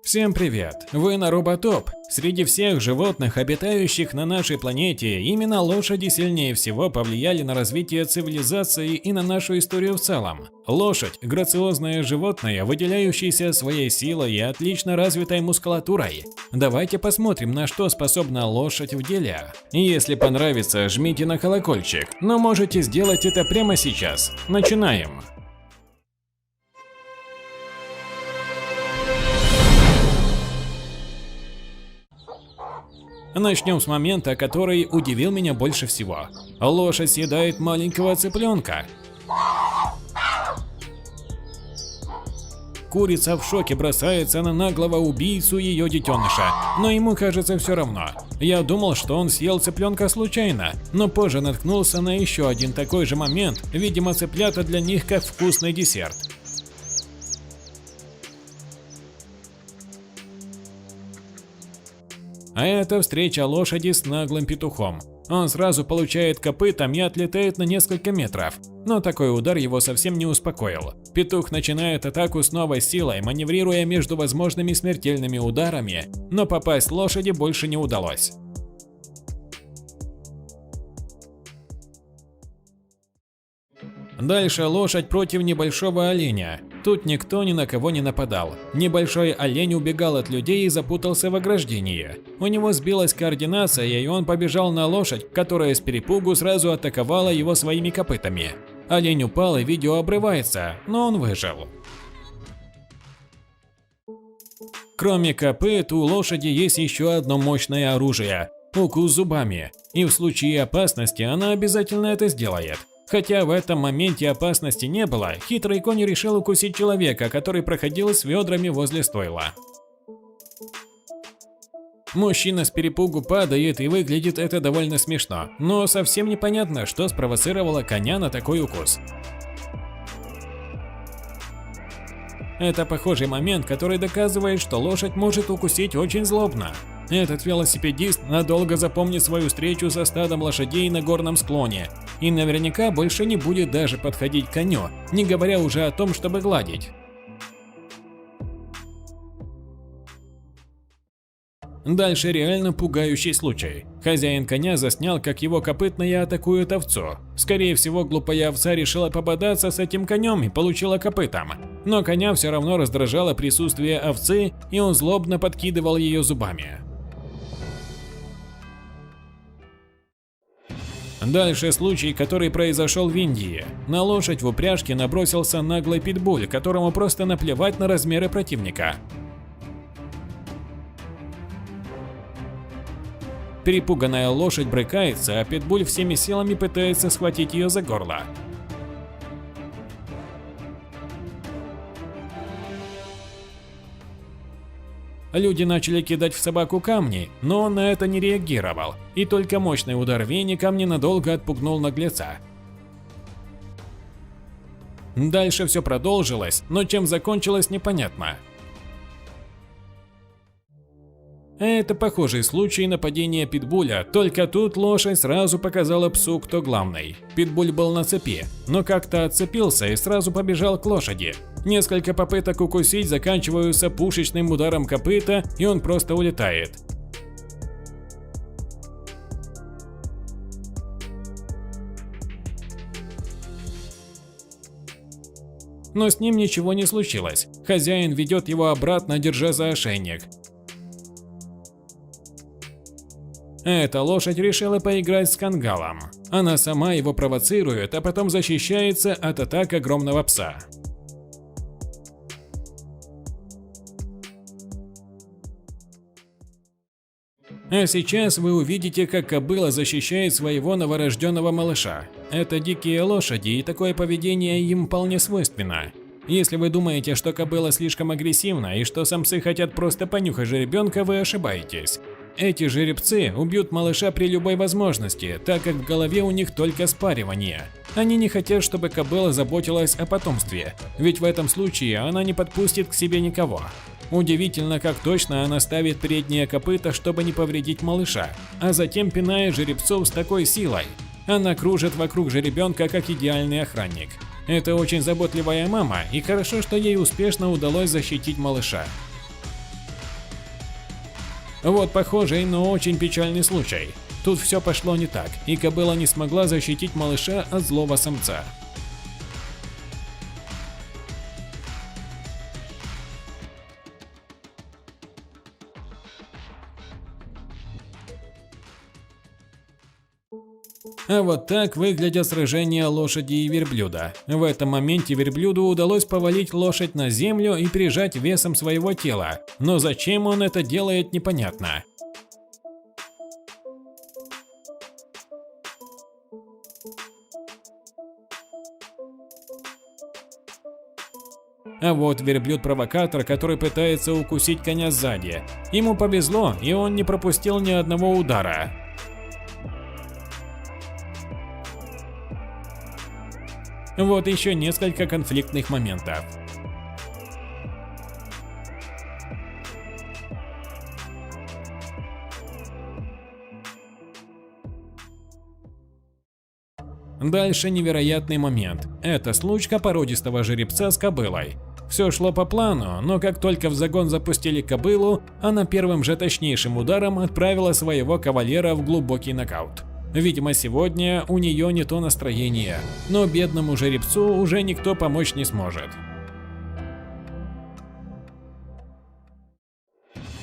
Всем привет! Вы на Роботоп. Среди всех животных, обитающих на нашей планете, именно лошади сильнее всего повлияли на развитие цивилизации и на нашу историю в целом. Лошадь – грациозное животное, выделяющееся своей силой и отлично развитой мускулатурой. Давайте посмотрим, на что способна лошадь в деле. Если понравится, жмите на колокольчик, но можете сделать это прямо сейчас. Начинаем! Начнем с момента, который удивил меня больше всего. Лошадь съедает маленького цыпленка. Курица в шоке бросается на наглого убийцу ее детеныша, но ему кажется все равно. Я думал, что он съел цыпленка случайно, но позже наткнулся на еще один такой же момент, видимо, цыплята для них как вкусный десерт. А это встреча лошади с наглым петухом. Он сразу получает копытом и отлетает на несколько метров, но такой удар его совсем не успокоил. Петух начинает атаку с новой силой, маневрируя между возможными смертельными ударами, но попасть лошади больше не удалось. Дальше лошадь против небольшого оленя. Тут никто ни на кого не нападал. Небольшой олень убегал от людей и запутался в ограждении. У него сбилась координация, и он побежал на лошадь, которая с перепугу сразу атаковала его своими копытами. Олень упал, и видео обрывается, но он выжил. Кроме копыт, у лошади есть еще одно мощное оружие – укус зубами. И в случае опасности она обязательно это сделает. Хотя в этом моменте опасности не было, хитрый конь решил укусить человека, который проходил с ведрами возле стойла. Мужчина с перепугу падает, и выглядит это довольно смешно, но совсем непонятно, что спровоцировало коня на такой укус. Это похожий момент, который доказывает, что лошадь может укусить очень злобно. Этот велосипедист надолго запомнит свою встречу со стадом лошадей на горном склоне и наверняка больше не будет даже подходить к коню, не говоря уже о том, чтобы гладить. Дальше реально пугающий случай. Хозяин коня заснял, как его копытные атакуют овцу. Скорее всего, глупая овца решила пободаться с этим конем и получила копытом. Но коня все равно раздражало присутствие овцы, и он злобно подкидывал ее зубами. Дальше случай, который произошел в Индии. На лошадь в упряжке набросился наглый питбуль, которому просто наплевать на размеры противника. Перепуганная лошадь брыкается, а питбуль всеми силами пытается схватить ее за горло. Люди начали кидать в собаку камни, но он на это не реагировал, и только мощный удар веником ненадолго отпугнул наглеца. Дальше все продолжилось, но чем закончилось, непонятно. Это похожий случай нападения питбуля, только тут лошадь сразу показала псу, кто главный. Питбуль был на цепи, но как-то отцепился и сразу побежал к лошади. Несколько попыток укусить заканчиваются пушечным ударом копыта, и он просто улетает. Но с ним ничего не случилось. Хозяин ведет его обратно, держа за ошейник. Эта лошадь решила поиграть с кангалом. Она сама его провоцирует, а потом защищается от атак огромного пса. А сейчас вы увидите, как кобыла защищает своего новорожденного малыша. Это дикие лошади, и такое поведение им вполне свойственно. Если вы думаете, что кобыла слишком агрессивна и что самцы хотят просто понюхать жеребенка, вы ошибаетесь. Эти жеребцы убьют малыша при любой возможности, так как в голове у них только спаривание. Они не хотят, чтобы кобыла заботилась о потомстве, ведь в этом случае она не подпустит к себе никого. Удивительно, как точно она ставит передние копыта, чтобы не повредить малыша, а затем пинает жеребцов с такой силой. Она кружит вокруг жеребенка, как идеальный охранник. Это очень заботливая мама, и хорошо, что ей успешно удалось защитить малыша. Вот похожий, но очень печальный случай. Тут все пошло не так, и кобыла не смогла защитить малыша от злого самца. А вот так выглядят сражения лошади и верблюда. В этом моменте верблюду удалось повалить лошадь на землю и прижать весом своего тела, но зачем он это делает, непонятно. А вот верблюд-провокатор, который пытается укусить коня сзади. Ему повезло, и он не пропустил ни одного удара. Вот еще несколько конфликтных моментов. Дальше невероятный момент. Это случка породистого жеребца с кобылой. Все шло по плану, но как только в загон запустили кобылу, она первым же точнейшим ударом отправила своего кавалера в глубокий нокаут. Видимо, сегодня у нее не то настроение, но бедному жеребцу уже никто помочь не сможет.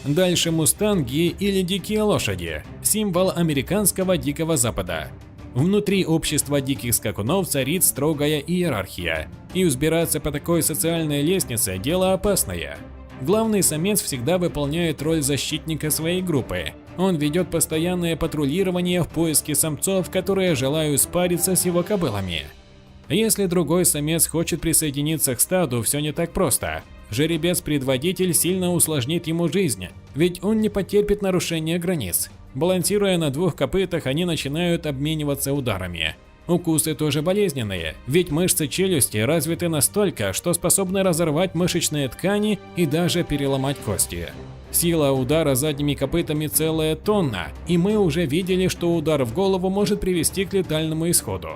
Дальше мустанги или дикие лошади – символ американского Дикого Запада. Внутри общества диких скакунов царит строгая иерархия, и взбираться по такой социальной лестнице – дело опасное. Главный самец всегда выполняет роль защитника своей группы. Он ведет постоянное патрулирование в поиске самцов, которые желают спариться с его кобылами. Если другой самец хочет присоединиться к стаду, все не так просто. Жеребец-предводитель сильно усложнит ему жизнь, ведь он не потерпит нарушения границ. Балансируя на двух копытах, они начинают обмениваться ударами. Укусы тоже болезненные, ведь мышцы челюсти развиты настолько, что способны разорвать мышечные ткани и даже переломать кости. Сила удара задними копытами целая тонна, и мы уже видели, что удар в голову может привести к летальному исходу.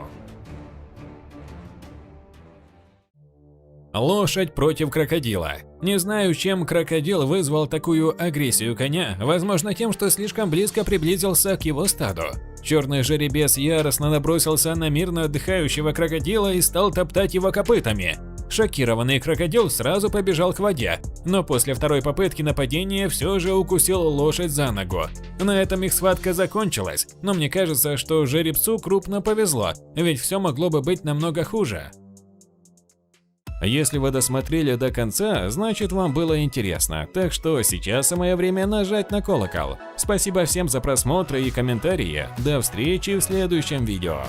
Лошадь против крокодила. Не знаю, чем крокодил вызвал такую агрессию коня, возможно тем, что слишком близко приблизился к его стаду. Черный жеребец яростно набросился на мирно отдыхающего крокодила и стал топтать его копытами. Шокированный крокодил сразу побежал к воде, но после второй попытки нападения все же укусил лошадь за ногу. На этом их схватка закончилась, но мне кажется, что жеребцу крупно повезло, ведь все могло бы быть намного хуже. Если вы досмотрели до конца, значит вам было интересно, так что сейчас самое время нажать на колокол. Спасибо всем за просмотр и комментарии, до встречи в следующем видео.